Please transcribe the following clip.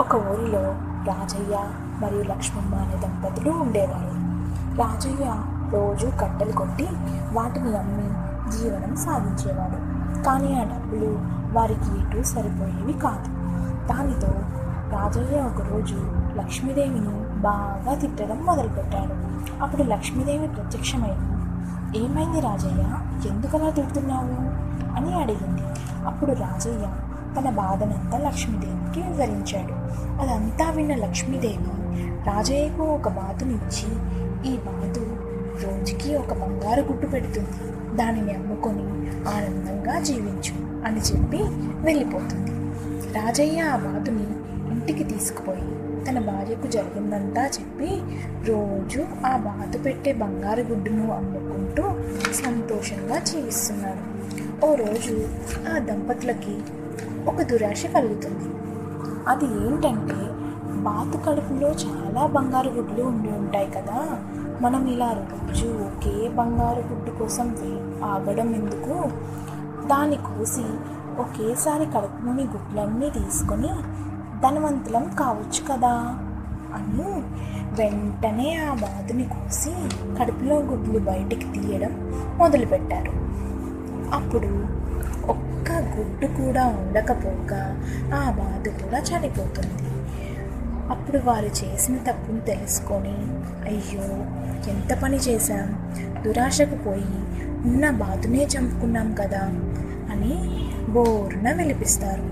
ఒక ఊరిలో రాజయ్య మరియు లక్ష్మమ్మ అనే దంపతులు ఉండేవారు. రాజయ్య రోజు కట్టెలు కొట్టి వాటిని అమ్మి జీవనం సాగించేవాడు. కానీ ఆ డబ్బులు వారికి ఎటూ సరిపోయేవి కాదు. దానితో రాజయ్య ఒకరోజు లక్ష్మీదేవిని బాగా తిట్టడం మొదలుపెట్టాడు. అప్పుడు లక్ష్మీదేవి ప్రత్యక్షమై, "ఏమైంది రాజయ్య, ఎందుకలా తిడుతున్నావు?" అని అడిగింది. అప్పుడు రాజయ్య తన బాధనంతా లక్ష్మీదేవికి వివరించాడు. అదంతా విన్న లక్ష్మీదేవి రాజయ్యకు ఒక బాతునిచ్చి, "ఈ బాతు రోజుకి ఒక బంగారు గుడ్డు పెడుతుంది, దానిని అమ్ముకొని ఆనందంగా జీవించు" అని చెప్పి వెళ్ళిపోతుంది. రాజయ్య ఆ బాతుని ఇంటికి తీసుకుపోయి తన భార్యకు జరిగిందంతా చెప్పి రోజు ఆ బాతు పెట్టే బంగారు గుడ్డును అమ్ముకుంటూ సంతోషంగా జీవిస్తున్నాడు. ఓ రోజు ఆ దంపతులకి ఒక దురాశ కలుగుతుంది. అది ఏంటంటే, బాతు కడుపులో చాలా బంగారు గుడ్లు ఉండి ఉంటాయి కదా, మనం ఇలా రోజు ఒకే బంగారు గుడ్డు కోసం ఆగడం ఎందుకు, దాన్ని కోసి ఒకేసారి కడుపులోని గుడ్లన్నీ తీసుకొని ధనవంతులం కావచ్చు కదా అని వెంటనే ఆ బాతుని కోసి కడుపులో గుడ్లు బయటికి తీయడం మొదలుపెట్టారు. అప్పుడు ఒక్క గుడ్డు కూడా ఉండకపోగా ఆ బాతు కూడా చనిపోతుంది. అప్పుడు వారు చేసిన తప్పును తెలుసుకొని, అయ్యో ఎంత పని చేశాం, దురాశకు పోయి ఉన్న బాతునే చంపుకున్నాం కదా అని బోరున విలిపిస్తారు.